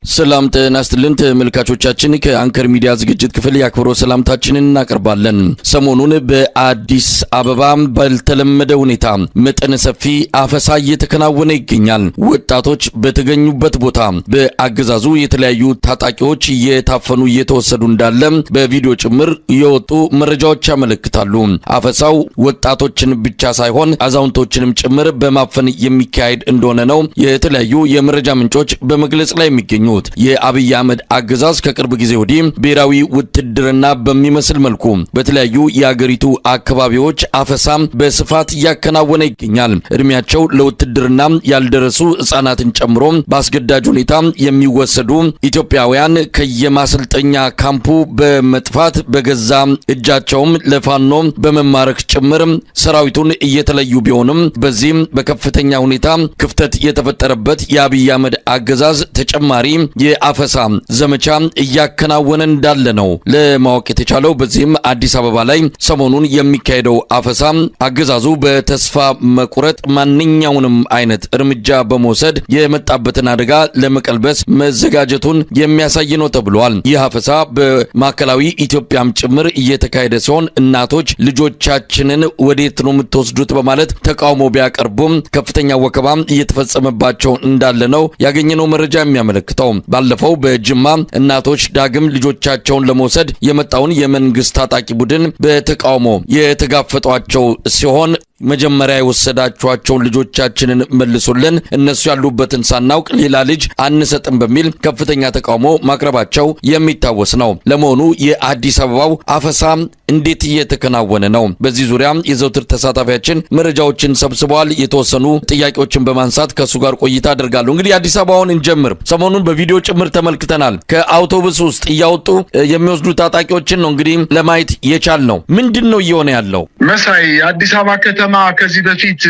ሰላም ጤና ይስጥልን ተመልካቾቻችን ከአንከር ሚዲያ ዝግጅት ክፍል ያክብሮ ሰላምታችንን እናቀርባለን። ሰሞኑን በአዲስ አበባ ባልተለመደ ሁኔታ መጠነ ሰፊ አፈሳ እየተከናወነ ይገኛል። ወጣቶች በተገኙበት ቦታ በአገዛዙ የተለያዩ ታጣቂዎች እየታፈኑ እየተወሰዱ እንዳለ በቪዲዮ ጭምር የወጡ መረጃዎች ያመለክታሉ። አፈሳው ወጣቶችን ብቻ ሳይሆን አዛውንቶችንም ጭምር በማፈን የሚካሄድ እንደሆነ ነው የተለያዩ የመረጃ ምንጮች በመግለጽ ላይ የሚገኙት። የአብይ አህመድ አገዛዝ ከቅርብ ጊዜ ወዲህ ብሔራዊ ውትድርና በሚመስል መልኩ በተለያዩ የአገሪቱ አካባቢዎች አፈሳ በስፋት እያከናወነ ይገኛል። እድሜያቸው ለውትድርና ያልደረሱ ህጻናትን ጨምሮ በአስገዳጅ ሁኔታ የሚወሰዱ ኢትዮጵያውያን ከየማሰልጠኛ ካምፑ በመጥፋት በገዛ እጃቸውም ለፋኖ በመማረክ ጭምር ሰራዊቱን እየተለዩ ቢሆንም በዚህም በከፍተኛ ሁኔታ ክፍተት የተፈጠረበት የአብይ አህመድ አገዛዝ ተጨማሪ የአፈሳ ዘመቻ እያከናወነ እንዳለ ነው ለማወቅ የተቻለው። በዚህም አዲስ አበባ ላይ ሰሞኑን የሚካሄደው አፈሳ አገዛዙ በተስፋ መቁረጥ ማንኛውንም አይነት እርምጃ በመውሰድ የመጣበትን አደጋ ለመቀልበስ መዘጋጀቱን የሚያሳይ ነው ተብሏል። ይህ አፈሳ በማዕከላዊ ኢትዮጵያም ጭምር እየተካሄደ ሲሆን እናቶች ልጆቻችንን ወዴት ነው የምትወስዱት በማለት ተቃውሞ ቢያቀርቡም ከፍተኛ ወከባ እየተፈጸመባቸው እንዳለ ነው ያገኘነው መረጃ የሚያመለክተው። ባለፈው በጅማ እናቶች ዳግም ልጆቻቸውን ለመውሰድ የመጣውን የመንግስት ታጣቂ ቡድን በተቃውሞ የተጋፈጧቸው ሲሆን መጀመሪያ የወሰዳቸዋቸው ልጆቻችንን መልሱልን፣ እነሱ ያሉበትን ሳናውቅ ሌላ ልጅ አንሰጥም በሚል ከፍተኛ ተቃውሞ ማቅረባቸው የሚታወስ ነው። ለመሆኑ የአዲስ አበባው አፈሳ እንዴት እየተከናወነ ነው? በዚህ ዙሪያ የዘውትር ተሳታፊያችን መረጃዎችን ሰብስበዋል። የተወሰኑ ጥያቄዎችን በማንሳት ከሱ ጋር ቆይታ አደርጋለሁ። እንግዲህ አዲስ አበባውን እንጀምር። ሰሞኑን በቪዲዮ ጭምር ተመልክተናል። ከአውቶቡስ ውስጥ እያወጡ የሚወስዱ ታጣቂዎችን ነው እንግዲህ ለማየት የቻልነው። ምንድነው እየሆነ ያለው? መሳይ አዲስ አበባ ከተማ ከዚህ በፊት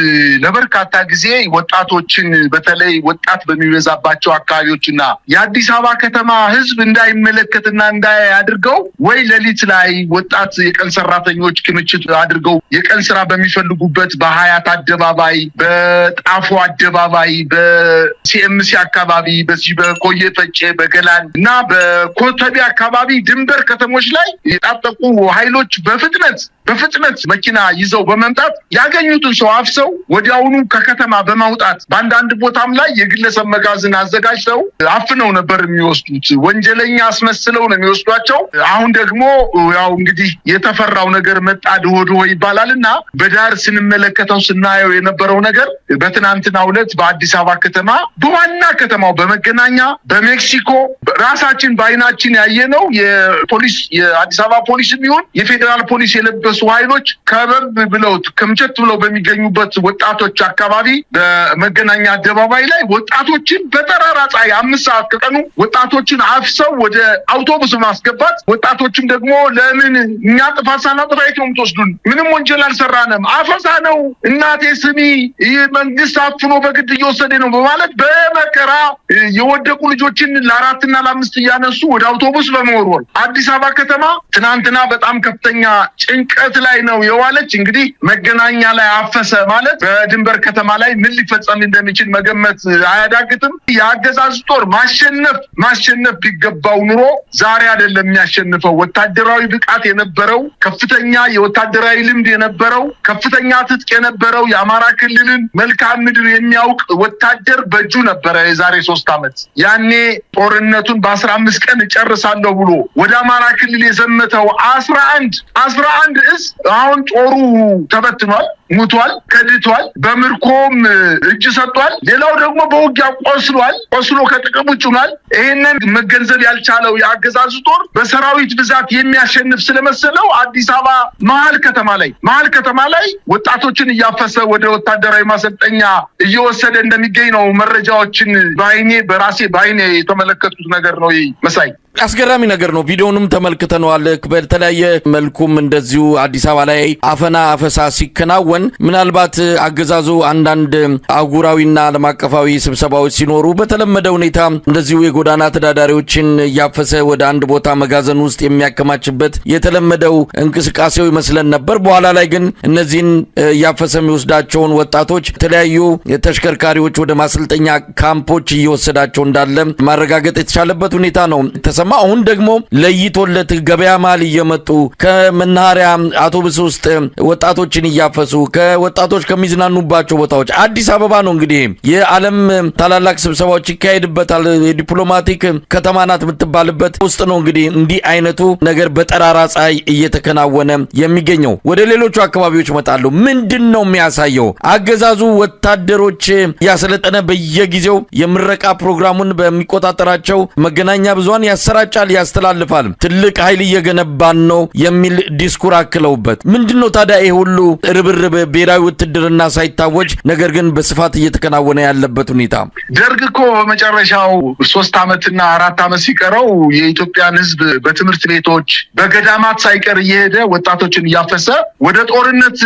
ለበርካታ ጊዜ ወጣቶችን በተለይ ወጣት በሚበዛባቸው አካባቢዎችና የአዲስ አበባ ከተማ ሕዝብ እንዳይመለከትና እንዳያድርገው ወይ ሌሊት ላይ ወጣት የቀን ሰራተኞች ክምችት አድርገው የቀን ስራ በሚፈልጉበት በሀያት አደባባይ፣ በጣፎ አደባባይ፣ በሲኤምሲ አካባቢ፣ በዚህ በኮየ ፈጬ፣ በገላን እና በኮተቤ አካባቢ ድንበር ከተሞች ላይ የታጠቁ ኃይሎች በፍጥነት መኪና ይዘው በመምጣት ያገኙትን ሰው አፍሰው ወዲያውኑ ከከተማ በማውጣት በአንዳንድ ቦታም ላይ የግለሰብ መጋዘን አዘጋጅተው አፍነው ነበር የሚወስዱት። ወንጀለኛ አስመስለው ነው የሚወስዷቸው። አሁን ደግሞ ያው እንግዲህ የተፈራው ነገር መጣ ድሆ ይባላልና በዳር ስንመለከተው ስናየው የነበረው ነገር በትናንትናው ዕለት በአዲስ አበባ ከተማ በዋና ከተማው በመገናኛ በሜክሲኮ ራሳችን በአይናችን ያየነው የአዲስ አበባ ፖሊስ የሚሆን የፌዴራል ፖሊስ የለበሱ ኃይሎች ከበብ ብለው ከምቸት ብለው በሚገኙበት ወጣቶች አካባቢ በመገናኛ አደባባይ ላይ ወጣቶችን በጠራራ ፀሐይ 5 ሰዓት ከቀኑ ወጣቶችን አፍሰው ወደ አውቶቡስ ማስገባት፣ ወጣቶችም ደግሞ ለምን እኛ ጥፋት ሳናጠፋ የት ነው የምትወስዱን? ምንም ወንጀል አልሰራንም፣ አፈሳ ነው፣ እናቴ ስሚ፣ ይህ መንግስት አፍኖ በግድ እየወሰደ ነው በማለት በመከራ የወደቁ ልጆችን ለ4 እና ለ5 እያነሱ ወደ አውቶቡስ በመወርወር አዲስ አበባ ከተማ ትናንትና በጣም ከፍተኛ ጭንቀት ላይ ነው የዋለች። እንግዲህ መገናኛ ላይ አፈሰ ማለት በድንበር ከተማ ላይ ምን ሊፈጸም እንደሚችል መገመት አያዳግትም። የአገዛዝ ጦር ማሸነፍ ቢገባው ኑሮ ዛሬ አይደለም የሚያሸንፈው። ወታደራዊ ብቃት የነበረው ከፍተኛ የወታደራዊ ልምድ የነበረው ከፍተኛ ትጥቅ የነበረው የአማራ ክልልን መልክዓ ምድር የሚያውቅ ወታደር በእጁ ነበረ። የዛሬ 3 ዓመት ያኔ ጦርነቱን በ15 ቀን እጨርሳለሁ ብሎ ወደ አማራ ክልል የዘመተው 11 እዝ አሁን ጦሩ ተበትኗል፣ ሙቷል፣ ከድቷል፣ በምርኮም እጅ ሰጥቷል። ሌላው ደግሞ በውጊያ ቆስሎ ከጥቅም ውጭ ሆኗል። ይሄንን መገንዘብ ያልቻለው የአገዛዙ ጦር በሰራዊት ብዛት የሚያሸንፍ ስለመሰለው አዲስ አበባ መሀል ከተማ ላይ ወጣቶችን እያፈሰ ወደ ወታደራዊ ማሰልጠኛ እየወሰደ እንደሚገኝ ነው መረጃዎችን በአይኔ የተመለከቱት ነገር ነው መሳይ። አስገራሚ ነገር ነው። ቪዲዮንም ተመልክተናል። በተለያየ መልኩም እንደዚሁ አዲስ አበባ ላይ አፈሳ ሲከናወን ምናልባት አገዛዙ አንዳንድ አህጉራዊና ዓለም አቀፋዊ ስብሰባዎች ሲኖሩ በተለመደ ሁኔታ እንደዚሁ የጎዳና ተዳዳሪዎችን ያፈሰ ወደ አንድ ቦታ መጋዘን ውስጥ የሚያከማችበት የተለመደው እንቅስቃሴው ይመስለን ነበር። በኋላ ላይ ግን እነዚህን ያፈሰ የሚወስዳቸውን ወጣቶች የተለያዩ ተሽከርካሪዎች ወደ ማሰልጠኛ ካምፖች እየወሰዳቸው እንዳለ ማረጋገጥ የተቻለበት ሁኔታ ነው ተሰማ። አሁን ደግሞ ለይቶለት ገበያ ማል እየመጡ ከመናኸሪያ አውቶቡስ ውስጥ ወጣቶችን እያፈሱ ከወጣቶች ከሚዝናኑባቸው ቦታዎች አዲስ አበባ ነው እንግዲህ የዓለም ታላላቅ ስብሰባዎች ይካሄድበታል። የዲፕሎማቲክ ከተማ ናት የምትባልበት ውስጥ ነው እንግዲህ እንዲህ አይነቱ ነገር በጠራራ ፀሐይ እየተከናወነ የሚገኘው። ወደ ሌሎቹ አካባቢዎች መጣሉ። ምንድነው የሚያሳየው? አገዛዙ ወታደሮች ያሰለጠነ በየጊዜው የምረቃ ፕሮግራሙን በሚቆጣጠራቸው መገናኛ ብዙሃን ያሰራጫል፣ ያስተላልፋል። ትልቅ ኃይል እየገነባን ነው የሚል ዲስኩር አክለውበት ምንድነው ታዲያ ይሄ ሁሉ ርብርብ ብሔራዊ ውትድርና ሳይታወጅ ነገር ግን በስፋት እየተከናወነ ያለበት ሁኔታ? ደርግ እኮ በመጨረሻው 3 ዓመትና 4 ዓመት ሲቀረው የኢትዮጵያን ሕዝብ በትምህርት ቤቶች በገዳማት ሳይቀር እየሄደ ወጣቶችን እያፈሰ ወደ ጦርነት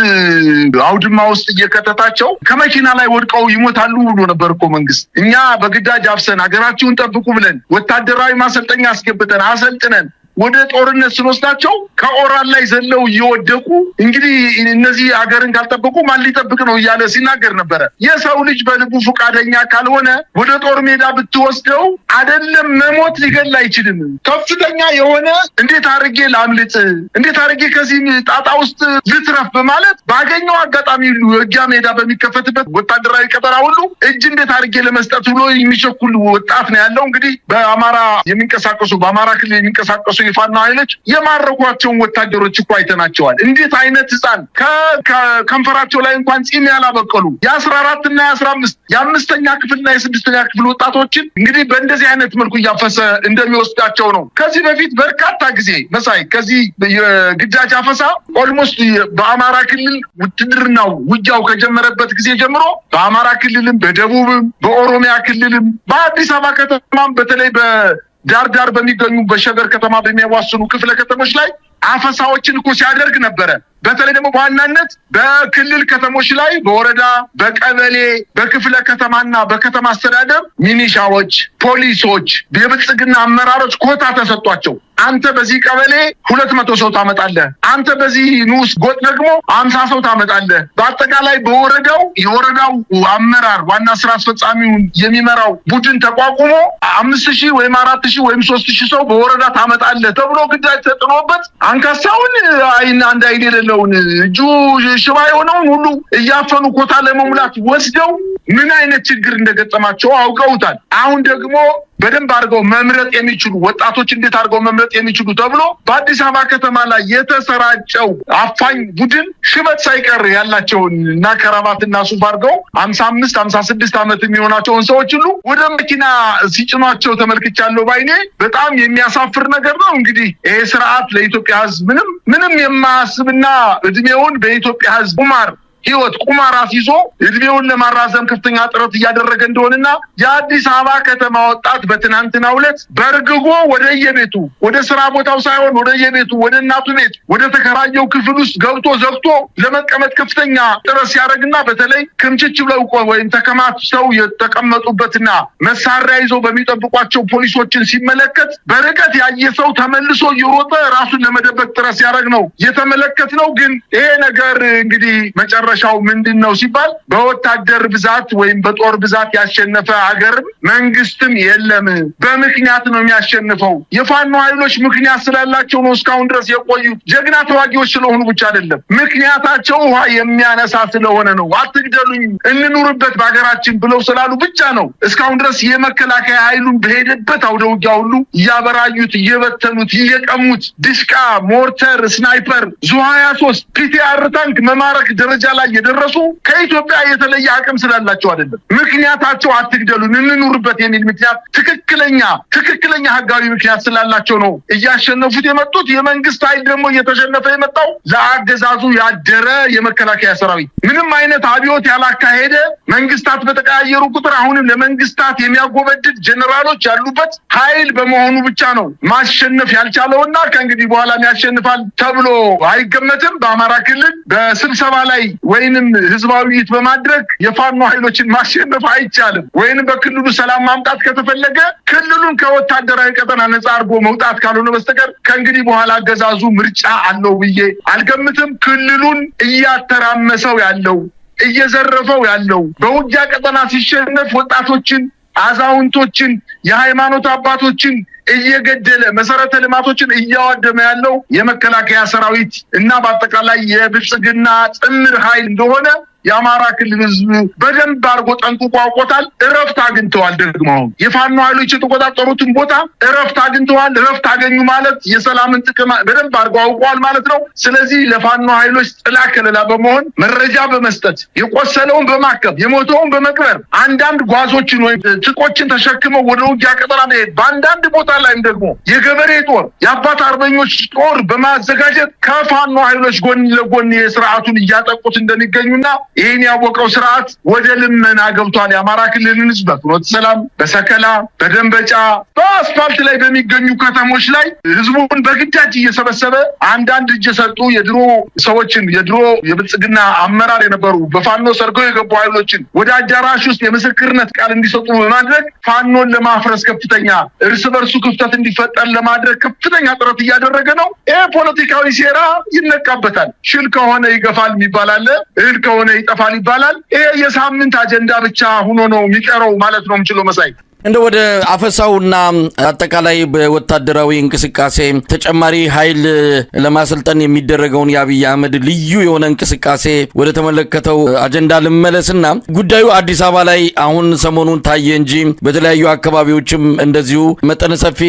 አውድማ ውስጥ እየከተታቸው ከመኪና ላይ ወድቀው ይሞታሉ ብሎ ነበር እኮ መንግስት። እኛ በግዳጅ አፍሰን ሀገራችሁን ጠብቁ ብለን ወታደራዊ ማሰልጠኛ አስገብተን አሰልጥነን ወደ ጦርነት ስንወስዳቸው ከኦራል ላይ ዘለው እየወደቁ እንግዲህ እነዚህ ሀገርን ካልጠበቁ ማን ሊጠብቅ ነው እያለ ሲናገር ነበረ። የሰው ልጅ በልቡ ፈቃደኛ ካልሆነ ወደ ጦር ሜዳ ብትወስደው አይደለም መሞት ሊገል አይችልም። ከፍተኛ የሆነ እንዴት አድርጌ ላምልጥ፣ እንዴት አድርጌ ከዚህ ጣጣ ውስጥ ልትረፍ በማለት ባገኘው አጋጣሚ ሁሉ የውጊያ ሜዳ በሚከፈትበት ወታደራዊ ቀጠና ሁሉ እጅ እንዴት አድርጌ ለመስጠት ብሎ የሚቸኩል ወጣት ነው ያለው። እንግዲህ በአማራ ክልል የሚንቀሳቀሱ የፋኖ ኃይሎች የማረኳቸውን ወታደሮች እኮ አይተናቸዋል። እንዴት አይነት ህፃን ከከንፈራቸው ላይ እንኳን ፂም ያላበቀሉ የ14 እና የ15 የ5ኛ ክፍልና የ6ኛ ክፍል ወጣቶችን እንግዲህ በእንደዚህ አይነት መልኩ እያፈሰ እንደሚወስዳቸው ነው። ከዚህ በፊት በርካታ ጊዜ መሳይ ከዚህ የግዳጅ አፈሳ ኦልሞስት በአማራ ክልል ውትድርናው ውጊያው ከጀመረበት ጊዜ ጀምሮ በአማራ ክልልም በደቡብም በኦሮሚያ ክልልም በአዲስ አበባ ከተማም በተለይ ዳር በሚገኙ በሸገር ከተማ በሚያዋስኑ ክፍለ ከተሞች ላይ አፈሳዎችን እኮ ሲያደርግ ነበረ። በተለይ ደግሞ በዋናነት በክልል ከተሞች ላይ በወረዳ በቀበሌ በክፍለ ከተማና በከተማ አስተዳደር ሚኒሻዎች፣ ፖሊሶች፣ የብልጽግና አመራሮች ኮታ ተሰጧቸው። አንተ በዚህ ቀበሌ 200 ሰው ታመጣለህ፣ አንተ በዚህ ንዑስ ጎጥ ደግሞ 50 ሰው ታመጣለህ። በአጠቃላይ የወረዳው አመራር ዋና ስራ አስፈጻሚውን የሚመራው ቡድን ተቋቁሞ 5000 ወይም 4000 ወይም 3000 ሰው በወረዳ ታመጣለህ ተብሎ ግዳጅ ተጥሎበት አንካሳውን አንድ አይን የሌለውን እጁ ሽባ የሆነውን ሁሉ እያፈኑ ኮታ ለመሙላት ወስደው ምን አይነት ችግር እንደገጠማቸው አውቀውታል። አሁን ደግሞ በደንብ አድርገው መምረጥ የሚችሉ ወጣቶች እንዴት አድርገው መምረጥ የሚችሉ ተብሎ በአዲስ አበባ ከተማ ላይ የተሰራጨው አፋኝ ቡድን ሽበት ሳይቀር ያላቸውን እና ከራባትና ሱፍ አድርገው 55 56 ዓመት የሚሆናቸውን ሰዎች ሁሉ ወደ መኪና ሲጭኗቸው ተመልክቻለሁ ባይኔ። በጣም የሚያሳፍር ነገር ነው። እንግዲህ ይሄ ስርዓት ለኢትዮጵያ ሕዝብ ምንም የማያስብና እድሜውን በኢትዮጵያ ሕዝብ ቁማር አስይዞ እድሜውን ለማራዘም ከፍተኛ ጥረት እያደረገ እንደሆነና የአዲስ አበባ ከተማ ወጣት በትናንትናው ዕለት በርግጎ ወደየቤቱ ወደ ስራ ቦታው ሳይሆን ወደየቤቱ ወደ እናቱ ቤት ወደ ተከራየው ክፍል ውስጥ ገብቶ ዘግቶ ለመቀመጥ ከፍተኛ ጥረት ሲያደርግና በተለይ ክምችች ብለው ወይም ተከማችተው የተቀመጡበትና መሳሪያ ይዘው በሚጠብቋቸው ፖሊሶችን ሲመለከት በርቀት ያየ ሰው ተመልሶ እየሮጠ ራሱን ለመደበቅ ጥረት ሲያደርግ ነው የተመለከትነው። ግን ይሄ ነገር እንግዲህ መጨረሻው ምንድነው ሲባል በወታደር ብዛት ወይም በጦር ብዛት ያሸነፈ ሀገርም መንግስትም የለም። በምክንያት ነው የሚያሸንፈው። የፋኖ ኃይሎች ምክንያት ስላላቸው ነው እስካሁን ድረስ የቆዩት። ጀግና ተዋጊዎች ስለሆኑ ብቻ አይደለም፣ ምክንያታቸው ውሃ የሚያነሳ ስለሆነ ነው። አትግደሉኝ እንኑርበት በሀገራችን ብለው ስላሉ ብቻ ነው እስካሁን ድረስ የመከላከያ ኃይሉን በሄደበት አውደ ውጊያ ሁሉ እያበራዩት፣ እየበተኑት፣ እየቀሙት ድሽቃ፣ ሞርተር፣ ስናይፐር፣ ዙ 23 ፒቲአር ታንክ መማረክ ደረጃ ላይ ላይ የደረሱ ከኢትዮጵያ የተለየ አቅም ስላላቸው አይደለም። ምክንያታቸው አትግደሉን እንኑርበት የሚል ምክንያት ትክክለኛ ህጋዊ ምክንያት ስላላቸው ነው እያሸነፉት የመጡት። የመንግስት ኃይል ደግሞ እየተሸነፈ የመጣው ለአገዛዙ ያደረ የመከላከያ ሰራዊት ምንም አይነት አብዮት ያላካሄደ መንግስታት በተቀያየሩ ቁጥር አሁንም ለመንግስታት የሚያጎበድድ ጀነራሎች ያሉበት ኃይል በመሆኑ ብቻ ነው ማሸነፍ ያልቻለውና ከእንግዲህ በኋላ ያሸንፋል ተብሎ አይገመትም። በአማራ ክልል በስብሰባ ላይ ወይንም ህዝባዊ ውይይት በማድረግ የፋኖ ኃይሎችን ማሸነፍ አይቻልም። ወይንም በክልሉ ሰላም ማምጣት ከተፈለገ ክልሉን ከወታደራዊ ቀጠና ነጻ አድርጎ መውጣት ካልሆነ በስተቀር ከእንግዲህ በኋላ አገዛዙ ምርጫ አለው ብዬ አልገምትም። ክልሉን እያተራመሰው ያለው እየዘረፈው ያለው በውጊያ ቀጠና ሲሸነፍ ወጣቶችን፣ አዛውንቶችን፣ የሃይማኖት አባቶችን እየገደለ መሰረተ ልማቶችን እያወደመ ያለው የመከላከያ ሰራዊት እና በአጠቃላይ የብልጽግና ጥምር ኃይል እንደሆነ የአማራ ክልል ህዝብ በደንብ አድርጎ ጠንቅቆ አውቆታል። እረፍት አግኝተዋል። ደግሞ አሁን የፋኖ ኃይሎች የተቆጣጠሩትን ቦታ እረፍት አግኝተዋል። እረፍት አገኙ ማለት የሰላምን ጥቅም በደንብ አድርጎ አውቀዋል ማለት ነው። ስለዚህ ለፋኖ ኃይሎች ጥላ ከለላ በመሆን መረጃ በመስጠት የቆሰለውን በማከም የሞተውን በመቅበር አንዳንድ ጓዞችን ወይም ትጥቆችን ተሸክመው ወደ ውጊያ ቀጠና መሄድ፣ በአንዳንድ ቦታ ላይም ደግሞ የገበሬ ጦር የአባት አርበኞች ጦር በማዘጋጀት ከፋኖ ኃይሎች ጎን ለጎን የስርዓቱን እያጠቁት እንደሚገኙና ይህን ያወቀው ስርዓት ወደ ልመና ገብቷል። የአማራ ክልልን ህዝብ በፍኖተ ሰላም፣ በሰከላ፣ በደንበጫ በአስፋልት ላይ በሚገኙ ከተሞች ላይ ህዝቡን በግዳጅ እየሰበሰበ አንዳንድ እጅ የሰጡ የድሮ ሰዎችን የድሮ የብልጽግና አመራር የነበሩ በፋኖ ሰርገው የገቡ ኃይሎችን ወደ አዳራሽ ውስጥ የምስክርነት ቃል እንዲሰጡ በማድረግ ፋኖን ለማፍረስ ከፍተኛ እርስ በርሱ ክፍተት እንዲፈጠር ለማድረግ ከፍተኛ ጥረት እያደረገ ነው። ይህ ፖለቲካዊ ሴራ ይነቃበታል። ሽል ከሆነ ይገፋል የሚባል አለ፣ እህል ከሆነ ይጠፋል ይባላል። ይሄ የሳምንት አጀንዳ ብቻ ሆኖ ነው የሚቀረው ማለት ነው የምችለው መሳይ። እንደ ወደ አፈሳውና አጠቃላይ በወታደራዊ እንቅስቃሴ ተጨማሪ ኃይል ለማሰልጠን የሚደረገውን የአብይ አህመድ ልዩ የሆነ እንቅስቃሴ ወደ ተመለከተው አጀንዳ ልመለስና ጉዳዩ አዲስ አበባ ላይ አሁን ሰሞኑን ታየ እንጂ በተለያዩ አካባቢዎችም እንደዚሁ መጠነ ሰፊ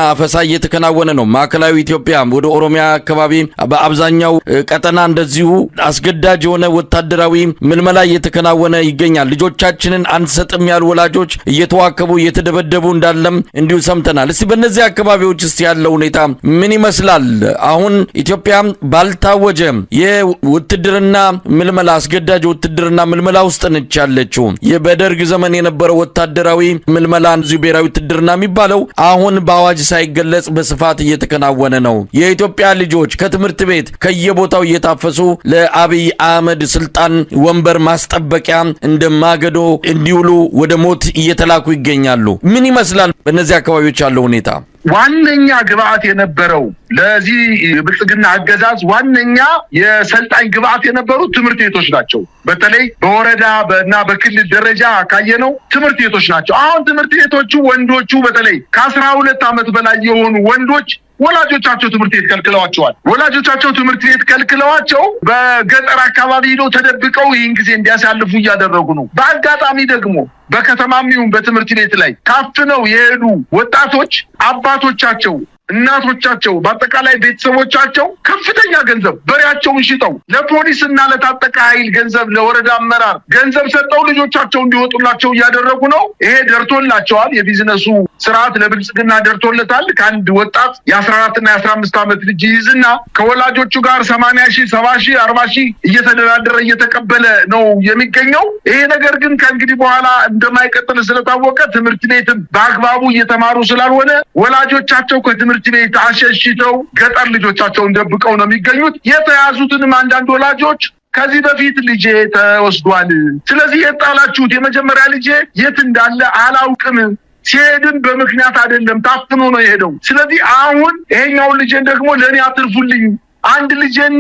አፈሳ እየተከናወነ ነው። ማዕከላዊ ኢትዮጵያ ወደ ኦሮሚያ አካባቢ በአብዛኛው ቀጠና እንደዚሁ አስገዳጅ የሆነ ወታደራዊ ምልመላ እየተከናወነ ይገኛል። ልጆቻችንን አንሰጥም ያሉ ወላጆች እየተዋከቡ እየተደበደቡ እንዳለም እንዲሁ ሰምተናል። እስቲ በእነዚህ አካባቢዎች ውስጥ ያለው ሁኔታ ምን ይመስላል? አሁን ኢትዮጵያ ባልታወጀ የውትድርና ምልመላ አስገዳጅ ውትድርና ምልመላ ውስጥ ነች ያለችው። በደርግ ዘመን የነበረው ወታደራዊ ምልመላ እዚሁ ብሔራዊ ውትድርና የሚባለው አሁን በአዋጅ ሳይገለጽ በስፋት እየተከናወነ ነው። የኢትዮጵያ ልጆች ከትምህርት ቤት ከየቦታው እየታፈሱ ለአብይ አህመድ ስልጣን ወንበር ማስጠበቂያ እንደማገዶ እንዲውሉ ወደ ሞት እየተላኩ ይገኛሉ። ምን ይመስላል በእነዚህ አካባቢዎች ያለው ሁኔታ? ዋነኛ ግብአት የነበረው ለዚህ ብልጽግና አገዛዝ ዋነኛ የሰልጣኝ ግብአት የነበሩት ትምህርት ቤቶች ናቸው። በተለይ በወረዳ እና በክልል ደረጃ ካየነው ትምህርት ቤቶች ናቸው። አሁን ትምህርት ቤቶቹ ወንዶቹ በተለይ ከ12 ዓመት በላይ የሆኑ ወንዶች ወላጆቻቸው ትምህርት ቤት ከልክለዋቸዋል። ወላጆቻቸው ትምህርት ቤት ከልክለዋቸው በገጠር አካባቢ ሄደው ተደብቀው ይህን ጊዜ እንዲያሳልፉ እያደረጉ ነው። በአጋጣሚ ደግሞ በከተማም ይሁን በትምህርት ቤት ላይ ታፍነው የሄዱ ወጣቶች አባቶቻቸው፣ እናቶቻቸው፣ በአጠቃላይ ቤተሰቦቻቸው ከፍተኛ ገንዘብ በሬያቸውን ሽጠው ለፖሊስ እና ለታጠቀ ኃይል ገንዘብ ለወረዳ አመራር ገንዘብ ሰጠው ልጆቻቸው እንዲወጡላቸው እያደረጉ ነው። ይሄ ደርቶላቸዋል። የቢዝነሱ ስርዓት ለብልጽግና ደርቶለታል። ከአንድ ወጣት የ14 እና የ15 ዓመት ልጅ ይዝና ከወላጆቹ ጋር 80 ሺህ 70 ሺህ 40 ሺህ እየተደራደረ እየተቀበለ ነው የሚገኘው። ይሄ ነገር ግን ከእንግዲህ በኋላ እንደማይቀጥል ስለታወቀ ትምህርት ቤትም በአግባቡ እየተማሩ ስላልሆነ ወላጆቻቸው ከትምህርት ቤት አሸሽተው ገጠር ልጆቻቸውን ደብቀው ነው የሚገኙት። የተያዙትንም አንዳንድ ወላጆች ከዚህ በፊት ልጄ ተወስዷል፣ ስለዚህ የጣላችሁት የመጀመሪያ ልጄ የት እንዳለ አላውቅም፣ ሲሄድም በምክንያት አይደለም ታፍኖ ነው የሄደው፣ ስለዚህ አሁን ይሄኛውን ልጄን ደግሞ ለእኔ አትርፉልኝ፣ አንድ ልጄን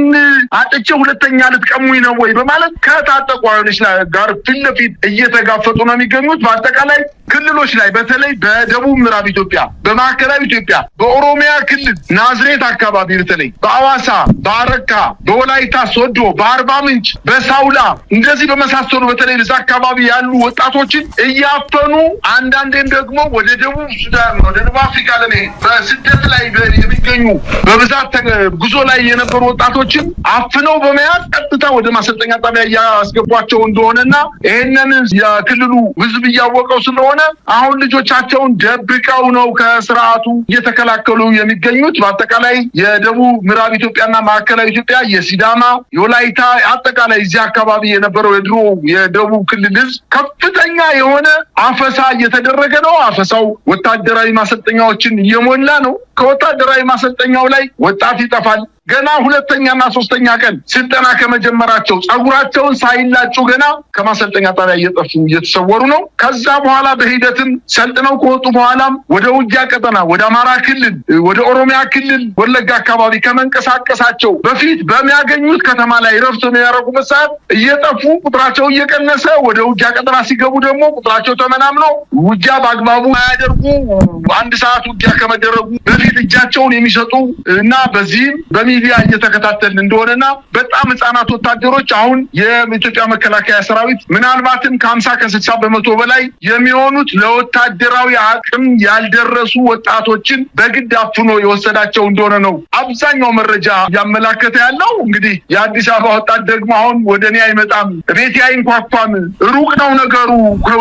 አጥቼ ሁለተኛ ልትቀሙኝ ነው ወይ በማለት ከታጠቁ ኃይሎች ጋር ፊት ለፊት እየተጋፈጡ ነው የሚገኙት። በአጠቃላይ ክልሎች ላይ በተለይ በደቡብ ምዕራብ ኢትዮጵያ፣ በማዕከላዊ ኢትዮጵያ፣ በኦሮሚያ ክልል ናዝሬት አካባቢ በተለይ በአዋሳ፣ በአረካ፣ በወላይታ ሶዶ፣ በአርባ ምንጭ፣ በሳውላ እንደዚህ በመሳሰሉ በተለይ እዛ አካባቢ ያሉ ወጣቶችን እያፈኑ አንዳንዴም ደግሞ ወደ ደቡብ ሱዳን ወደ ደቡብ አፍሪካ ለመሄድ በስደት ላይ የሚገኙ በብዛት ጉዞ ላይ የነበሩ ወጣቶችን አፍነው በመያዝ ቀጥታ ወደ ማሰልጠኛ ጣቢያ ያስገቧቸው እንደሆነና ይሄንን የክልሉ ህዝብ እያወቀው ስለሆነ አሁን ልጆቻቸውን ደብቀው ነው ከስርዓቱ እየተከላከሉ የሚገኙት። በአጠቃላይ የደቡብ ምዕራብ ኢትዮጵያና ማዕከላዊ ኢትዮጵያ፣ የሲዳማ፣ የወላይታ አጠቃላይ እዚህ አካባቢ የነበረው የድሮ የደቡብ ክልል ህዝብ ከፍተኛ የሆነ አፈሳ እየተደረገ ነው። አፈሳው ወታደራዊ ማሰልጠኛዎችን እየሞላ ነው። ከወታደራዊ ማሰልጠኛው ላይ ወጣት ይጠፋል። ገና ሁለተኛና ሶስተኛ ቀን ስልጠና ከመጀመራቸው ጸጉራቸውን ሳይላጩ ገና ከማሰልጠኛ ጣቢያ እየጠፉ እየተሰወሩ ነው። ከዛ በኋላ በሂደትም ሰልጥነው ከወጡ በኋላም ወደ ውጊያ ቀጠና ወደ አማራ ክልል፣ ወደ ኦሮሚያ ክልል ወለጋ አካባቢ ከመንቀሳቀሳቸው በፊት በሚያገኙት ከተማ ላይ ረፍት የሚያደርጉበት ሰዓት እየጠፉ ቁጥራቸው እየቀነሰ ወደ ውጊያ ቀጠና ሲገቡ ደግሞ ቁጥራቸው ተመናምኖ ውጊያ በአግባቡ አያደርጉ አንድ ሰዓት ውጊያ ከመደረጉ በፊት እጃቸውን የሚሰጡ እና በዚህም ሚዲያ እየተከታተልን እንደሆነና በጣም ህፃናት ወታደሮች አሁን የኢትዮጵያ መከላከያ ሰራዊት ምናልባትም ከ50-60 በመቶ በላይ የሚሆኑት ለወታደራዊ አቅም ያልደረሱ ወጣቶችን በግድ አፍኖ የወሰዳቸው እንደሆነ ነው አብዛኛው መረጃ ያመላከተ ያለው። እንግዲህ የአዲስ አበባ ወጣት ደግሞ አሁን ወደኔ አይመጣም፣ ቤቴ አይንኳኳም፣ ሩቅ ነው ነገሩ፣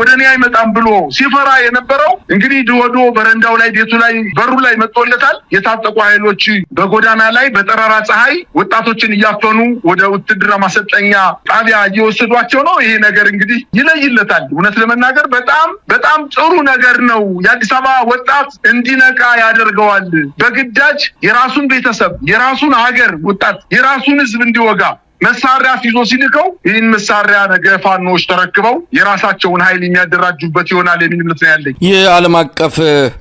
ወደኔ አይመጣም ብሎ ሲፈራ የነበረው እንግዲህ ድወዶ በረንዳው ላይ ቤቱ ላይ በሩ ላይ መጥቶለታል። የታጠቁ ኃይሎች በጎዳና ላይ በጠራራ ፀሐይ ወጣቶችን እያፈኑ ወደ ውትድርና ማሰልጠኛ ጣቢያ እየወሰዷቸው ነው። ይሄ ነገር እንግዲህ ይለይለታል። እውነት ለመናገር በጣም ጥሩ ነገር ነው። የአዲስ አበባ ወጣት እንዲነቃ ያደርገዋል። በግዳጅ የራሱን ቤተሰብ፣ የራሱን ሀገር ወጣት፣ የራሱን ህዝብ እንዲወጋ መሳሪያ ይዞ ሲልከው ይህን መሳሪያ ነገ ፋኖች ተረክበው የራሳቸውን ኃይል የሚያደራጁበት ይሆናል የሚል እምነት ነው ያለኝ። የዓለም አቀፍ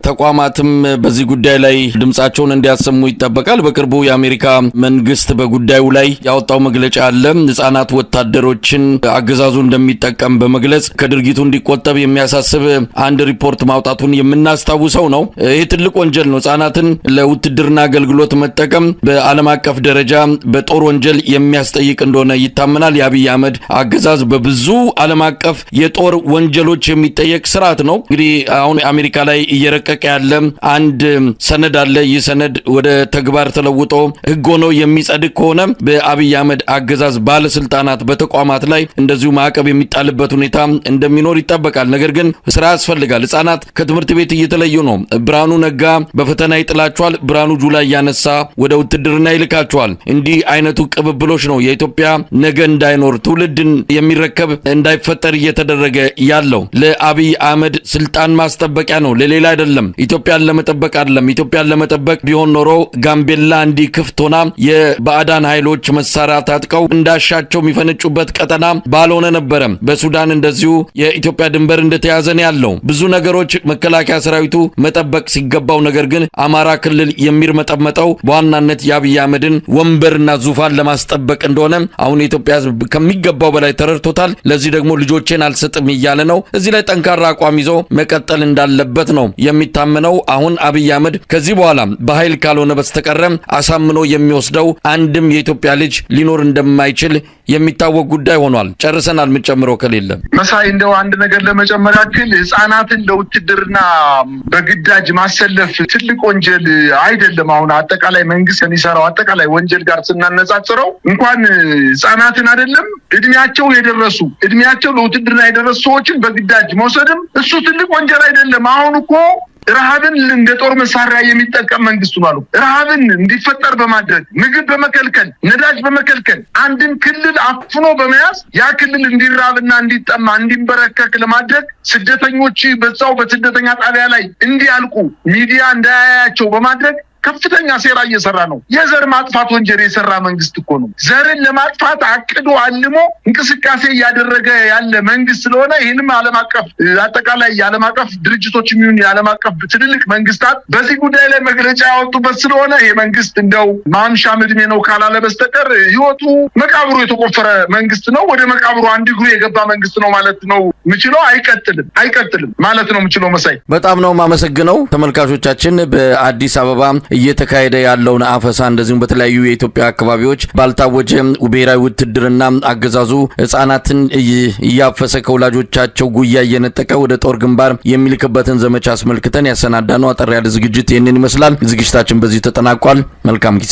ተቋማትም በዚህ ጉዳይ ላይ ድምጻቸውን እንዲያሰሙ ይጠበቃል። በቅርቡ የአሜሪካ መንግስት በጉዳዩ ላይ ያወጣው መግለጫ አለ። ህጻናት ወታደሮችን አገዛዙ እንደሚጠቀም በመግለጽ ከድርጊቱ እንዲቆጠብ የሚያሳስብ አንድ ሪፖርት ማውጣቱን የምናስታውሰው ነው። ይህ ትልቅ ወንጀል ነው። ህጻናትን ለውትድርና አገልግሎት መጠቀም በዓለም አቀፍ ደረጃ በጦር ወንጀል የሚያስጠይቅ እንደሆነ ይታመናል። የአብይ አህመድ አገዛዝ በብዙ ዓለም አቀፍ የጦር ወንጀሎች የሚጠየቅ ስርዓት ነው። እንግዲህ አሁን አሜሪካ ላይ እየረቀቀ ያለ አንድ ሰነድ አለ። ይህ ሰነድ ወደ ተግባር ተለውጦ ህግ ሆኖ የሚጸድቅ ከሆነ በአብይ አህመድ አገዛዝ ባለስልጣናት በተቋማት ላይ እንደዚሁ ማዕቀብ የሚጣልበት ሁኔታ እንደሚኖር ይጠበቃል። ነገር ግን ስራ ያስፈልጋል። ህጻናት ከትምህርት ቤት እየተለዩ ነው። ብርሃኑ ነጋ በፈተና ይጥላቸዋል። ብርሃኑ ጁላ እያነሳ ወደ ውትድርና ይልካቸዋል። እንዲህ አይነቱ ቅብብሎች ነው የኢትዮጵያ ነገ እንዳይኖር ትውልድን የሚረከብ እንዳይፈጠር እየተደረገ ያለው። ለአብይ አህመድ ስልጣን ማስጠበቂያ ነው፣ ለሌላ አይደለም። ኢትዮጵያን ለመጠበቅ አይደለም። ኢትዮጵያን ለመጠበቅ ቢሆን ኖሮ ጋምቤላ እንዲህ ክፍት ሆና የባዕዳን ኃይሎች መሳሪያ ታጥቀው እንዳሻቸው የሚፈነጩበት ቀጠና ባልሆነ ነበረ። በሱዳን እንደዚሁ የኢትዮጵያ ድንበር እንደተያዘ ነው ያለው። ብዙ ነገሮች መከላከያ ሰራዊቱ መጠበቅ ሲገባው፣ ነገር ግን አማራ ክልል የሚርመጠመጠው በዋናነት የአብይ አህመድን ወንበርና ዙፋን ለማስጠበቅ እንደሆነ አሁን የኢትዮጵያ ሕዝብ ከሚገባው በላይ ተረድቶታል። ለዚህ ደግሞ ልጆቼን አልሰጥም እያለ ነው። እዚህ ላይ ጠንካራ አቋም ይዞ መቀጠል እንዳለበት ነው የሚታመነው። አሁን አብይ አህመድ ከዚህ በኋላ በኃይል ካልሆነ በስተቀር አሳምኖ የሚወስደው አንድም የኢትዮጵያ ልጅ ሊኖር እንደማይችል የሚታወቅ ጉዳይ ሆኗል። ጨርሰናል። የምንጨምረው ከሌለ መሳይ እንደው አንድ ነገር ለመጨመር ያክል ህጻናትን ለውትድርና በግዳጅ ማሰለፍ ትልቅ ወንጀል አይደለም። አሁን አጠቃላይ መንግስት የሚሰራው አጠቃላይ ወንጀል ጋር ስናነጻጽረው እንኳን ህጻናትን አይደለም እድሜያቸው ለውትድርና የደረሱ ሰዎችን በግዳጅ መውሰድም እሱ ትልቅ ወንጀል አይደለም። አሁን እኮ ረሃብን እንደ ጦር መሳሪያ የሚጠቀም መንግስት ነው። ረሃብን እንዲፈጠር በማድረግ ምግብ በመከልከል ነዳጅ በመከልከል አንድን ክልል አፍኖ በመያዝ ያ ክልል እንዲራብና እንዲጠማ እንዲንበረከክ ለማድረግ ስደተኞች በዛው በስደተኛ ጣቢያ ላይ እንዲያልቁ ሚዲያ እንዳያያቸው በማድረግ ከፍተኛ ሴራ እየሰራ ነው። የዘር ማጥፋት ወንጀል የሰራ መንግስት እኮ ነው። ዘርን ለማጥፋት አቅዶ አልሞ እንቅስቃሴ እያደረገ ያለ መንግስት ስለሆነ ይህንም ዓለም አቀፍ አጠቃላይ የዓለም አቀፍ ድርጅቶች የሚሆን የዓለም አቀፍ ትልልቅ መንግስታት በዚህ ጉዳይ ላይ መግለጫ ያወጡበት ስለሆነ ይህ መንግስት እንደው ማምሻ ምድሜ ነው ካላለ በስተቀር ህይወቱ መቃብሩ የተቆፈረ መንግስት ነው። ወደ መቃብሩ አንድ እግሩ የገባ መንግስት ነው ማለት ነው ምችለው። አይቀጥልም ማለት ነው ምችለው። መሳይ በጣም ነው ማመሰግነው። ተመልካቾቻችን በአዲስ አበባ እየተካሄደ ያለውን አፈሳ እንደዚሁም በተለያዩ የኢትዮጵያ አካባቢዎች ባልታወጀ ብሔራዊ ውትድርና አገዛዙ ህጻናትን እያፈሰ ከወላጆቻቸው ጉያ እየነጠቀ ወደ ጦር ግንባር የሚልክበትን ዘመቻ አስመልክተን ያሰናዳነው አጠር ያለ ዝግጅት ይህንን ይመስላል። ዝግጅታችን በዚህ ተጠናቋል። መልካም ጊዜ